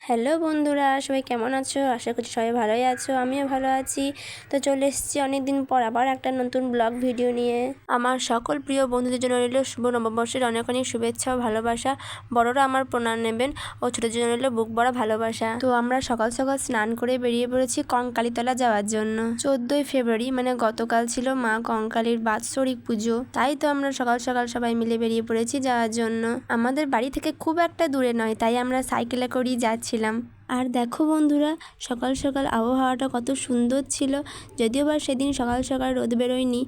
Hello বন্ধুরা, সবাই কেমন আছো? আশা করছি সবাই ভালোই আছো, আমিও ভালো আছি। তো চলে এসেছি অনেকদিন পর আবার একটা নতুন ব্লগ ভিডিও নিয়ে। আমার সকল প্রিয় বন্ধুদের জন্য রইল শুভ নববর্ষের অনেক অনেক শুভেচ্ছা ও ভালোবাসা। বড়রা আমার প্রণাম নেবেন ও ছোটোদের জন্য রইল বুক ভরা ভালোবাসা। তো আমরা সকাল সকাল স্নান করে বেরিয়ে পড়েছি কঙ্কালীতলা যাওয়ার জন্য। 14ই ফেব্রুয়ারি মানে গতকাল ছিল মা কঙ্কালীর বাৎসরিক পুজো, তাই তো আমরা সকাল সকাল সবাই মিলে বেরিয়ে পড়েছি যাওয়ার জন্য। আমাদের বাড়ি থেকে খুব একটা দূরে নয়, তাই আমরা সাইকেলে করেই যাচ্ছি। আর দেখো বন্ধুরা, সকাল সকাল আবহাওয়াটা কত সুন্দর ছিল। যদিও বা সেদিন সকাল সকাল রোদ বেরোয়নি,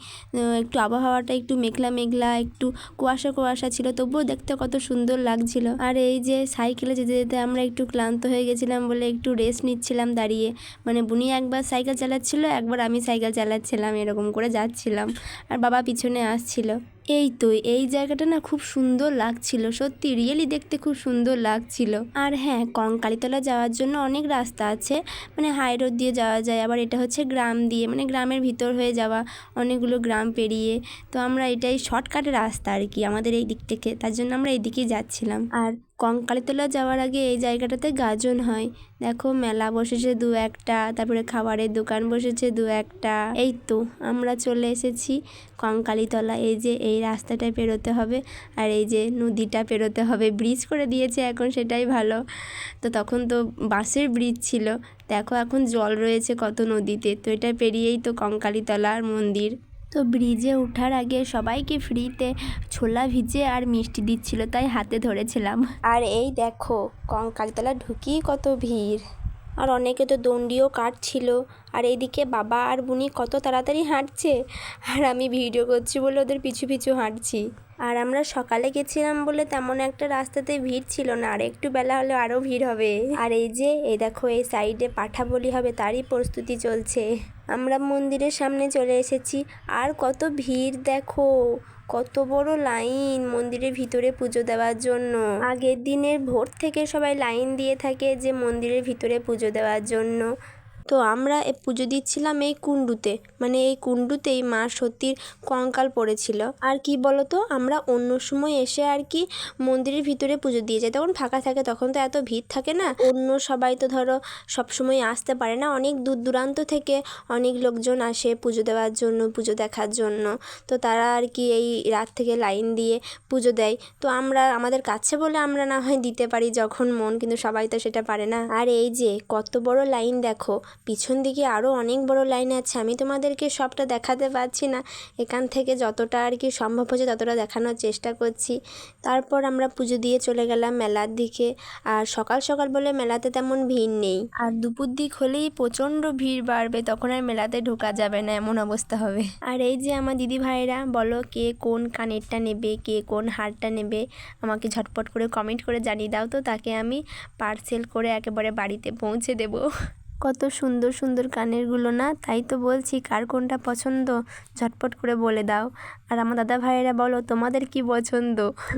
একটু আবহাওয়াটা একটু মেঘলা মেঘলা, একটু কুয়াশা কুয়াশা ছিল, তবুও দেখতে কত সুন্দর লাগছিল। আর এই যে সাইকেলে যেতে যেতে আমরা একটু ক্লান্ত হয়ে গেছিলাম বলে একটু রেস্ট নিচ্ছিলাম দাঁড়িয়ে। মানে বুনি একবার সাইকেল চালাচ্ছিল, একবার আমি সাইকেল চালাচ্ছিলাম, এরকম করে যাচ্ছিলাম। আর বাবা পিছনে আসছিল। এই তো এই জায়গাটা না খুব সুন্দর লাগছিল, সত্যি রিয়েলি দেখতে খুব সুন্দর লাগছিল। আর হ্যাঁ, কঙ্কালীতলা যাওয়ার জন্য অনেক রাস্তা আছে, মানে হাই রোড দিয়ে যাওয়া যায়, আবার এটা হচ্ছে গ্রাম দিয়ে, মানে গ্রামের ভিতর হয়ে যাওয়া, অনেকগুলো গ্রাম পেরিয়ে। তো আমরা এটাই শর্টকাটের রাস্তা আর কি আমাদের এই দিক থেকে, তার জন্য আমরা এই দিকেই যাচ্ছিলাম। আর কঙ্কালীতলা যাওয়ার আগে এই জায়গাটাতে গাজন হয়, দেখো মেলা বসেছে দু একটা, তারপরে খাবারের দোকান বসেছে দু একটা। এই তো আমরা চলে এসেছি কঙ্কালীতলা। এই যে এই রাস্তাটা পেরোতে হবে, আর এই যে নদীটা পেরোতে হবে, ব্রিজ করে দিয়েছে এখন, সেটাই ভালো। তো তখন তো বাঁশের ব্রিজ ছিল, দেখো এখন জল রয়েছে কত নদীতে। তো এটা পেরিয়েই তো কঙ্কালীতলার মন্দির। তো ব্রিজে ওঠার আগে সবাইকে ফ্রিতে ছোলা ভিজে আর মিষ্টি দিচ্ছিল, তাই হাতে ধরেছিলাম। আর এই দেখো কঙ্কালীতলা ঢুকিয়ে কত ভিড়, আর অনেকে তো দণ্ডিও কাটছিল। আর এইদিকে বাবা আর বুনি কত তাড়াতাড়ি হাঁটছে, আর আমি ভিডিও করছি বলে ওদের পিছু পিছু হাঁটছি। আর আমরা সকালে গেছিলাম বলে তেমন একটা রাস্তাতে ভিড় ছিল না, আর একটু বেলা হলে আরও ভিড় হবে। আর এই যে এই দেখো এই সাইডে পাঠা বলি হবে, তারই প্রস্তুতি চলছে। আমরা মন্দিরের সামনে চলে এসেছি, আর কত ভিড় দেখো, কত বড় লাইন মন্দিরের ভিতরে পুজো দেওয়ার জন্য। আগের দিনের ভোর থেকে সবাই লাইন দিয়ে থাকে যে মন্দিরের ভিতরে পুজো দেওয়ার জন্য। তো আমরা পুজো দিচ্ছিলাম এই কুণ্ডুতে, মানে এই কুণ্ডুতেই মা সতীর কঙ্কাল পড়েছিল। আর কি বলতো, আমরা অন্য সময় এসে আর কি মন্দিরের ভিতরে পুজো দিয়ে যাই, তখন ফাঁকা থাকে, তখন তো এত ভিড় থাকে না। অন্য সবাই তো ধরো সবসময় আসতে পারে না, অনেক দূর দূরান্ত থেকে অনেক লোকজন আসে পুজো দেওয়ার জন্য, পুজো দেখার জন্য। তো তারা আর কি এই রাত থেকে লাইন দিয়ে পুজো দেয়। তো আমরা আমাদের কাছে বলে আমরা না হয় দিতে পারি যখন মন, কিন্তু সবাই তো সেটা পারে না। আর এই যে কত বড় লাইন দেখো, পিছন দিকে আরও অনেক বড় লাইন আছে, আমি তোমাদেরকে সবটা দেখাতে পারছি না, এখান থেকে যতটা আর কি সম্ভব হচ্ছে ততটা দেখানোর চেষ্টা করছি। তারপর আমরা পুজো দিয়ে চলে গেলাম মেলার দিকে। আর সকাল সকাল বলে মেলাতে তেমন ভিড় নেই, আর দুপুর দিক হলেই প্রচণ্ড ভিড় বাড়বে, তখন আর মেলাতে ঢোকা যাবে না, এমন অবস্থা হবে। আর এই যে আমার দিদি ভাইরা, বলো কে কোন কানেরটা নেবে, কে কোন হারটা নেবে, আমাকে ঝটপট করে কমেন্ট করে জানিয়ে দাও, তো তাকে আমি পার্সেল করে একেবারে বাড়িতে পৌঁছে দেবো। কত সুন্দর সুন্দর কানেরগুলো না, তাই তো বলছি কার কোনটা পছন্দ ঝটপট করে বলে দাও। আর আমার দাদা ভাইয়েরা বলো তোমাদের কি পছন্দ।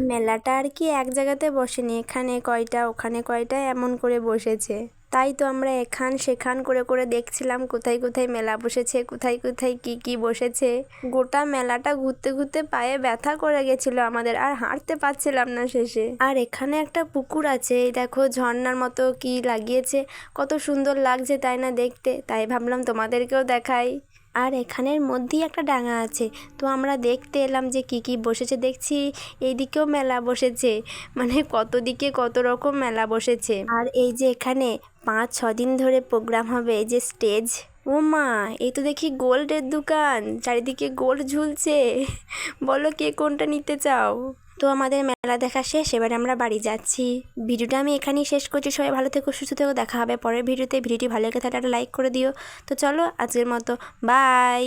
মেলাটা আর কি এক জায়গাতে বসেনি, এখানে কয়টা ওখানে কয়টা এমন করে বসেছে, তাই তো আমরা এখান সেখান করে করে দেখছিলাম কোথায় কোথায় মেলা বসেছে, কোথায় কোথায় কি কি বসেছে। গোটা মেলাটা ঘুরতে ঘুরতে পায়ে ব্যথা করে গেছিলো আমাদের, আর হাঁটতে পারছিলাম না শেষে। আর এখানে একটা পুকুর আছে, এই দেখো ঝর্ণার মতো কি লাগিয়েছে, কত সুন্দর লাগছে তাই না দেখতে, তাই ভাবলাম তোমাদেরকেও দেখাই। আর এখানের মধ্যেই একটা ডাঙা আছে, তো আমরা দেখতে এলাম যে কি কি বসেছে। দেখছি এইদিকেও মেলা বসেছে, মানে কত দিকে কত রকম মেলা বসেছে। আর এই যে এখানে 5-6 দিন ধরে প্রোগ্রাম হবে, এই যে স্টেজ। ও মা, এই তো দেখি গোল্ডের দোকান, চারিদিকে গোল্ড ঝুলছে, বলো কে কোনটা নিতে চাও। তো আমাদের মেলা দেখা শেষ, এবার আমরা বাড়ি যাচ্ছি। ভিডিওটা আমি এখানেই শেষ করছি, সবাই ভালো থেকো সুস্থ থেকো, দেখা হবে পরের ভিডিওতে। ভিডিওটি ভালো লেগে থাকলে একটা লাইক করে দিও। তো চলো আজকের মতো বাই।